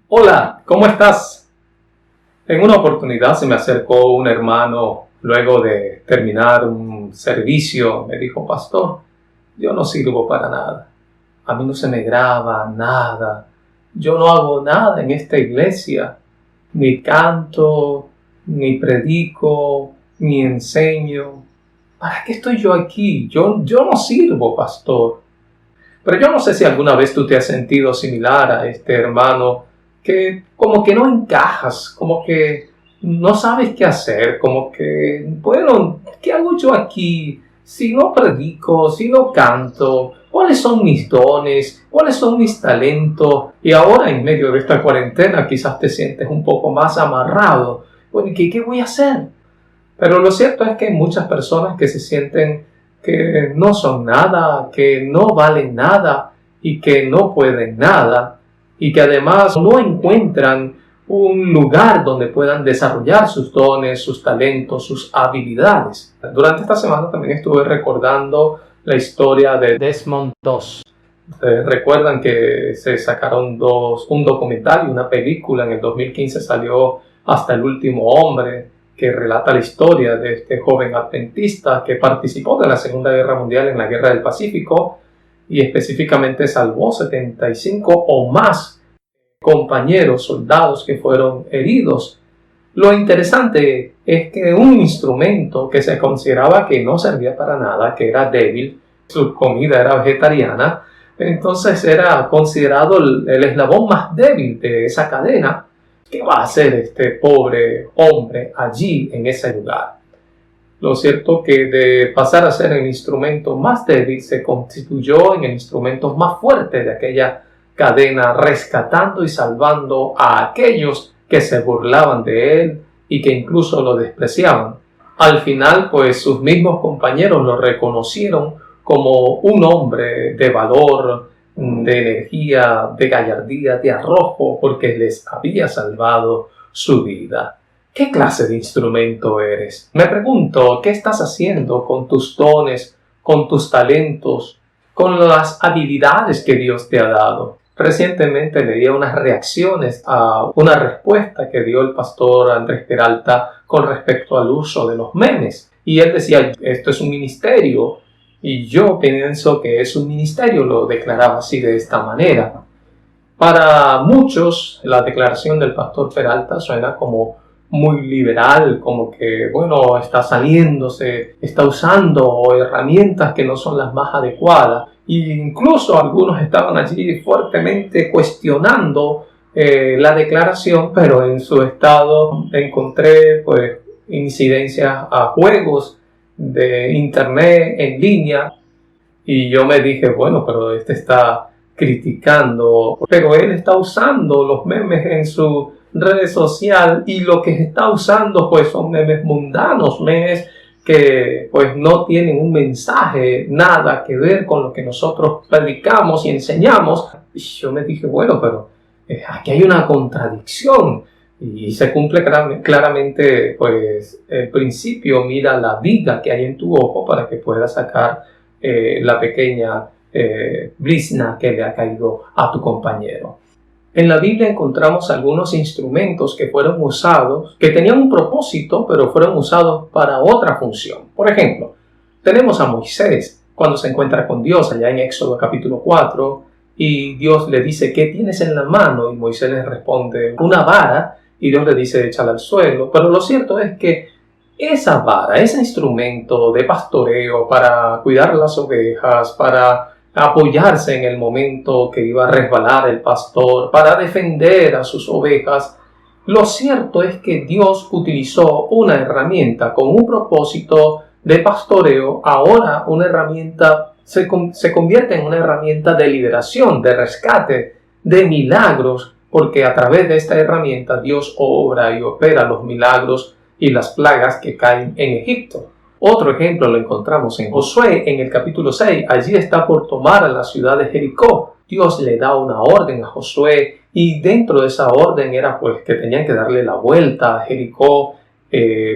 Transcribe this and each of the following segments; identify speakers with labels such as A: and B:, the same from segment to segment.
A: Hola, ¿cómo estás? En una oportunidad se me acercó un hermano luego de terminar un servicio. Me dijo: pastor, yo no sirvo para nada. A mí no se me graba nada. Yo no hago nada en esta iglesia. Ni canto, ni predico, ni enseño. ¿Para qué estoy yo aquí? Yo no sirvo, pastor. Pero yo no sé si alguna vez tú te has sentido similar a este hermano, que como que no encajas, como que no sabes qué hacer, como que, bueno, ¿qué hago yo aquí? Si no predico, si no canto, ¿cuáles son mis dones? ¿Cuáles son mis talentos? Y ahora en medio de esta cuarentena quizás te sientes un poco más amarrado. Bueno, ¿qué voy a hacer? Pero lo cierto es que hay muchas personas que se sienten que no son nada, que no valen nada y que no pueden nada, y que además no encuentran un lugar donde puedan desarrollar sus dones, sus talentos, sus habilidades. Durante esta semana también estuve recordando la historia de Desmond Doss. Recuerdan que se sacaron un documental y una película. En el 2015 salió Hasta el último hombre, que relata la historia de este joven adventista que participó de la Segunda Guerra Mundial en la Guerra del Pacífico y específicamente salvó 75 o más compañeros, soldados que fueron heridos. Lo interesante es que un instrumento que se consideraba que no servía para nada, que era débil, su comida era vegetariana, entonces era considerado el eslabón más débil de esa cadena. ¿Qué va a hacer este pobre hombre allí en ese lugar? Lo cierto que de pasar a ser el instrumento más débil se constituyó en el instrumento más fuerte de aquella cadena, rescatando y salvando a aquellos que se burlaban de él y que incluso lo despreciaban. Al final, pues sus mismos compañeros lo reconocieron como un hombre de valor, de energía, de gallardía, de arrojo, porque les había salvado su vida. ¿Qué clase de instrumento eres? Me pregunto, ¿qué estás haciendo con tus dones, con tus talentos, con las habilidades que Dios te ha dado? Recientemente leía unas reacciones a una respuesta que dio el pastor Andrés Peralta con respecto al uso de los memes. Y él decía: esto es un ministerio, y yo pienso que es un ministerio, lo declaraba así de esta manera. Para muchos, la declaración del pastor Peralta suena como muy liberal, como que, bueno, está saliéndose, está usando herramientas que no son las más adecuadas. E incluso algunos estaban allí fuertemente cuestionando la declaración, pero en su estado encontré pues incidencias a juegos de internet en línea, y yo me dije, bueno, pero este está criticando, pero él está usando los memes en su red social, y lo que está usando pues son memes mundanos, memes que pues no tienen un mensaje, nada que ver con lo que nosotros predicamos y enseñamos. Y yo me dije, bueno, pero aquí hay una contradicción. Y se cumple claramente pues el principio: mira la viga que hay en tu ojo para que puedas sacar la pequeña brizna que le ha caído a tu compañero. En la Biblia encontramos algunos instrumentos que fueron usados, que tenían un propósito, pero fueron usados para otra función. Por ejemplo, tenemos a Moisés cuando se encuentra con Dios allá en Éxodo capítulo 4, y Dios le dice: ¿qué tienes en la mano? Y Moisés le responde: una vara, y Dios le dice: échala al suelo. Pero lo cierto es que esa vara, ese instrumento de pastoreo para cuidar las ovejas, para apoyarse en el momento que iba a resbalar el pastor, para defender a sus ovejas, lo cierto es que Dios utilizó una herramienta con un propósito de pastoreo. Ahora una herramienta se convierte en una herramienta de liberación, de rescate, de milagros, porque a través de esta herramienta Dios obra y opera los milagros y las plagas que caen en Egipto. Otro ejemplo lo encontramos en Josué, en el capítulo 6. Allí está por tomar a la ciudad de Jericó. Dios le da una orden a Josué, y dentro de esa orden era pues que tenían que darle la vuelta a Jericó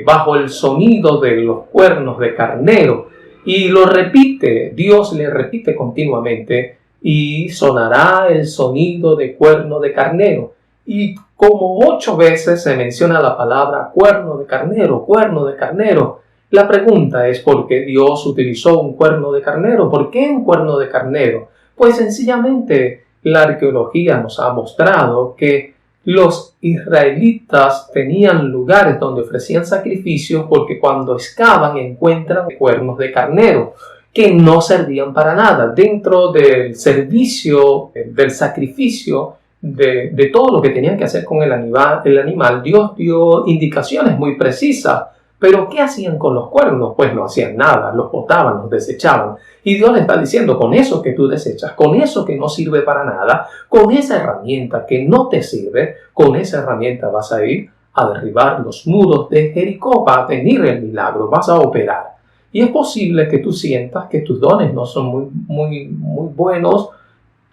A: bajo el sonido de los cuernos de carnero. Y lo repite, Dios le repite continuamente: y sonará el sonido de cuerno de carnero. y como 8 veces se menciona la palabra cuerno de carnero, cuerno de carnero. La pregunta es ¿por qué Dios utilizó un cuerno de carnero? ¿Por qué un cuerno de carnero? Pues sencillamente la arqueología nos ha mostrado que los israelitas tenían lugares donde ofrecían sacrificios porque cuando excavan encuentran cuernos de carnero que no servían para nada. Dentro del servicio, del sacrificio, de todo lo que tenían que hacer con el animal, Dios dio indicaciones muy precisas. Pero ¿qué hacían con los cuernos? Pues no hacían nada, los botaban, los desechaban. Y Dios le está diciendo, con eso que tú desechas, con eso que no sirve para nada, con esa herramienta que no te sirve, con esa herramienta vas a ir a derribar los muros de Jericó, va a venir el milagro, vas a operar. Y es posible que tú sientas que tus dones no son muy buenos.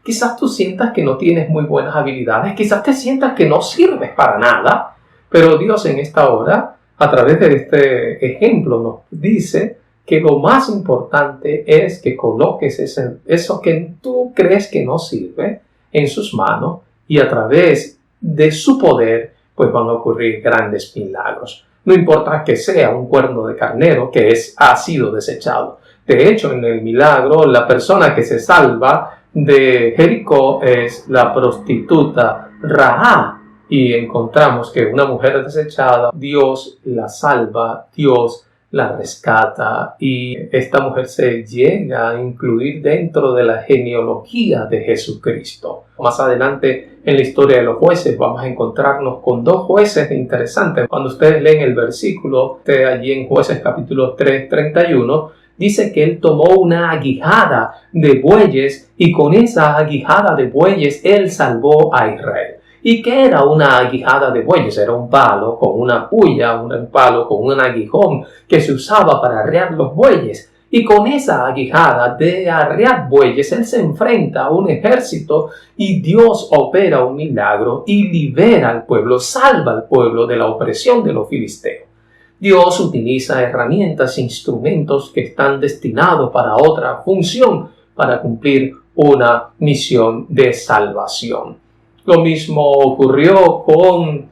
A: Quizás tú sientas que no tienes muy buenas habilidades, quizás te sientas que no sirves para nada, pero Dios en esta hora, a través de este ejemplo, nos dice que lo más importante es que coloques eso que tú crees que no sirve en sus manos y a través de su poder pues van a ocurrir grandes milagros. No importa que sea un cuerno de carnero que ha sido desechado. De hecho, en el milagro, la persona que se salva de Jericó es la prostituta Rahab. Y encontramos que una mujer desechada, Dios la salva, Dios la rescata y esta mujer se llega a incluir dentro de la genealogía de Jesucristo. Más adelante en la historia de los jueces vamos a encontrarnos con 2 jueces interesantes. Cuando ustedes leen el versículo de allí en Jueces capítulo 3, 31, dice que él tomó una aguijada de bueyes y con esa aguijada de bueyes él salvó a Israel. ¿Y qué era una aguijada de bueyes? Era un palo con una puya, un palo con un aguijón que se usaba para arrear los bueyes. Y con esa aguijada de arrear bueyes, él se enfrenta a un ejército y Dios opera un milagro y libera al pueblo, salva al pueblo de la opresión de los filisteos. Dios utiliza herramientas e instrumentos que están destinados para otra función, para cumplir una misión de salvación. Lo mismo ocurrió con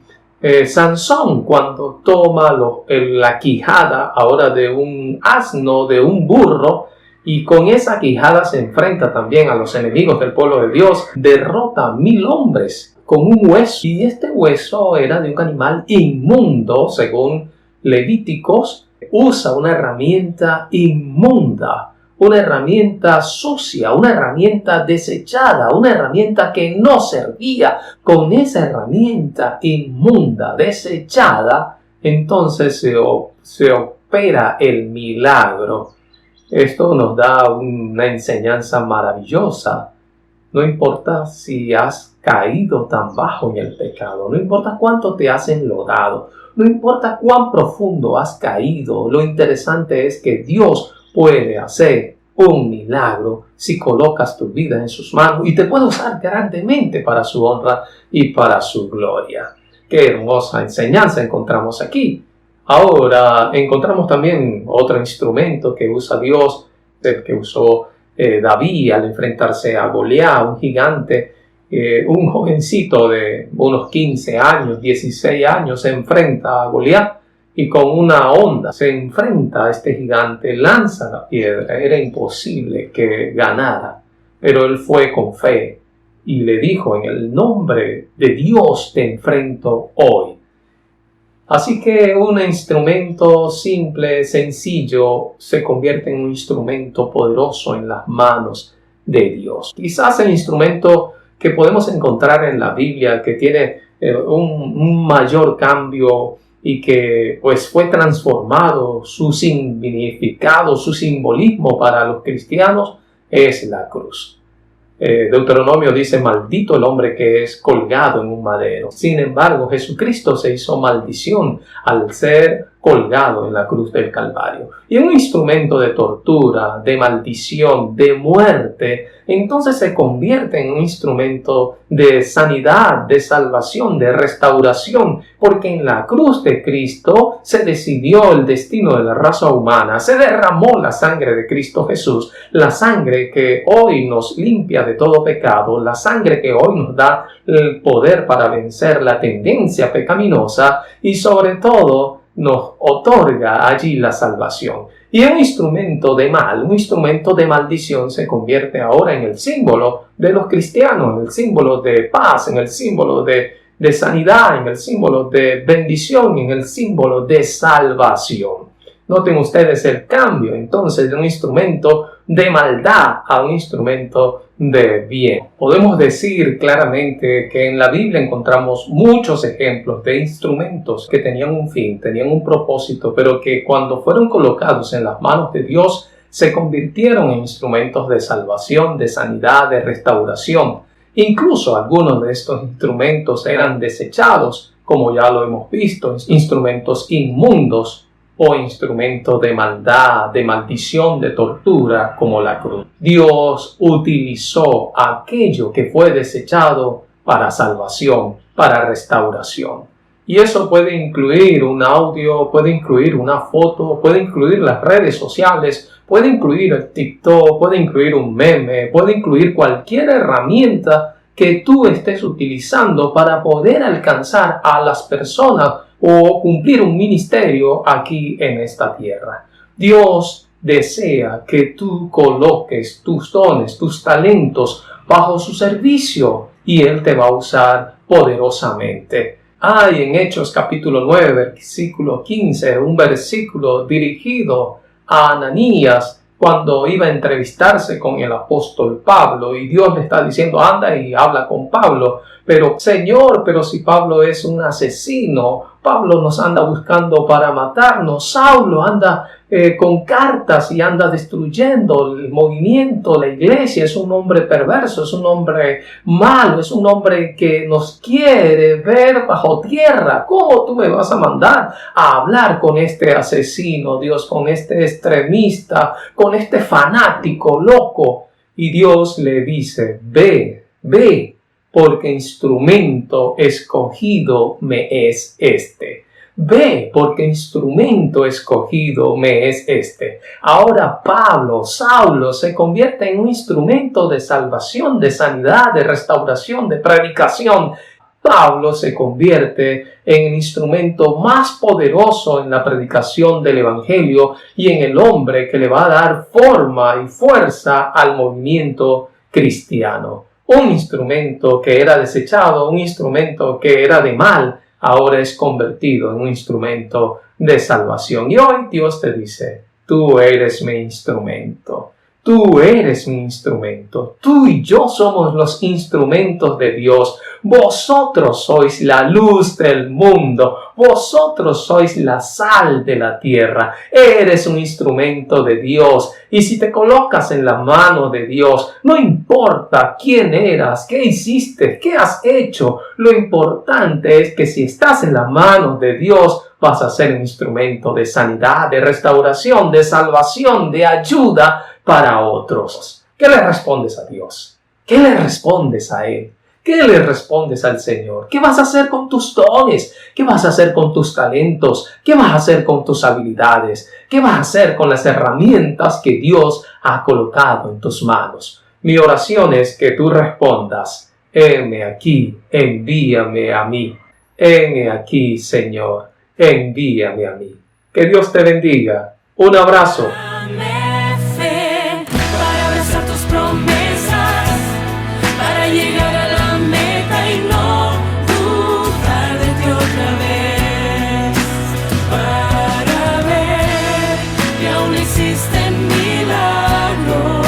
A: Sansón cuando toma la quijada ahora de un asno, de un burro, y con esa quijada se enfrenta también a los enemigos del pueblo de Dios, derrota 1000 hombres con un hueso, y este hueso era de un animal inmundo, según Levíticos, usa una herramienta inmunda, una herramienta sucia, una herramienta desechada, una herramienta que no servía. Con esa herramienta inmunda, desechada, entonces se opera el milagro. Esto nos da una enseñanza maravillosa. No importa si has caído tan bajo en el pecado, no importa cuánto te has enlodado, no importa cuán profundo has caído, lo interesante es que Dios puede hacer un milagro si colocas tu vida en sus manos y te puede usar grandemente para su honra y para su gloria. Qué hermosa enseñanza encontramos aquí. Ahora encontramos también otro instrumento que usa Dios, el que usó David al enfrentarse a Goliat, un gigante. Un jovencito de unos 15 años, 16 años se enfrenta a Goliat y con una honda se enfrenta a este gigante, lanza la piedra. Era imposible que ganara, pero él fue con fe y le dijo: en el nombre de Dios te enfrento hoy. Así que un instrumento simple, sencillo, se convierte en un instrumento poderoso en las manos de Dios. Quizás el instrumento que podemos encontrar en la Biblia que tiene un mayor cambio y que pues fue transformado, su significado, su simbolismo para los cristianos es la cruz. Deuteronomio dice: maldito el hombre que es colgado en un madero. Sin embargo, Jesucristo se hizo maldición al ser colgado en la cruz del Calvario. Y un instrumento de tortura, de maldición, de muerte, entonces se convierte en un instrumento de sanidad, de salvación, de restauración, porque en la cruz de Cristo se decidió el destino de la raza humana, se derramó la sangre de Cristo Jesús, la sangre que hoy nos limpia de todo pecado, la sangre que hoy nos da el poder para vencer la tendencia pecaminosa y sobre todo nos otorga allí la salvación. Y un instrumento de mal, un instrumento de maldición se convierte ahora en el símbolo de los cristianos, en el símbolo de paz, en el símbolo de sanidad, en el símbolo de bendición, en el símbolo de salvación. Noten ustedes el cambio entonces de un instrumento de maldad a un instrumento de bien. Podemos decir claramente que en la Biblia encontramos muchos ejemplos de instrumentos que tenían un fin, tenían un propósito, pero que cuando fueron colocados en las manos de Dios se convirtieron en instrumentos de salvación, de sanidad, de restauración. Incluso algunos de estos instrumentos eran desechados, como ya lo hemos visto, instrumentos inmundos, o instrumento de maldad, de maldición, de tortura, como la cruz. Dios utilizó aquello que fue desechado para salvación, para restauración. Y eso puede incluir un audio, puede incluir una foto, puede incluir las redes sociales, puede incluir el TikTok, puede incluir un meme, puede incluir cualquier herramienta que tú estés utilizando para poder alcanzar a las personas o cumplir un ministerio aquí en esta tierra. Dios desea que tú coloques tus dones, tus talentos bajo su servicio y Él te va a usar poderosamente. Hay en Hechos capítulo 9, versículo 15, un versículo dirigido a Ananías cuando iba a entrevistarse con el apóstol Pablo y Dios le está diciendo anda y habla con Pablo. Pero Señor, pero si Pablo es un asesino, Pablo nos anda buscando para matarnos, Saulo anda con cartas y anda destruyendo el movimiento, la iglesia, es un hombre perverso, es un hombre malo, es un hombre que nos quiere ver bajo tierra. ¿Cómo tú me vas a mandar a hablar con este asesino, Dios, con este extremista, con este fanático loco? Y Dios le dice, ve, porque instrumento escogido me es este. Ve, porque instrumento escogido me es este. Ahora Saulo, se convierte en un instrumento de salvación, de sanidad, de restauración, de predicación. Pablo se convierte en el instrumento más poderoso en la predicación del Evangelio y en el hombre que le va a dar forma y fuerza al movimiento cristiano. Un instrumento que era desechado, un instrumento que era de mal, ahora es convertido en un instrumento de salvación. Y hoy Dios te dice, tú eres mi instrumento. Tú eres mi instrumento. Tú y yo somos los instrumentos de Dios. Vosotros sois la luz del mundo. Vosotros sois la sal de la tierra. Eres un instrumento de Dios. Y si te colocas en la mano de Dios, no importa quién eras, qué hiciste, qué has hecho. Lo importante es que si estás en la mano de Dios, vas a ser un instrumento de sanidad, de restauración, de salvación, de ayuda para otros. ¿Qué le respondes a Dios? ¿Qué le respondes a Él? ¿Qué le respondes al Señor? ¿Qué vas a hacer con tus dones? ¿Qué vas a hacer con tus talentos? ¿Qué vas a hacer con tus habilidades? ¿Qué vas a hacer con las herramientas que Dios ha colocado en tus manos? Mi oración es que tú respondas, heme aquí, envíame a mí. Heme aquí, Señor, envíame a mí. Que Dios te bendiga. Un abrazo.
B: Existen milagros.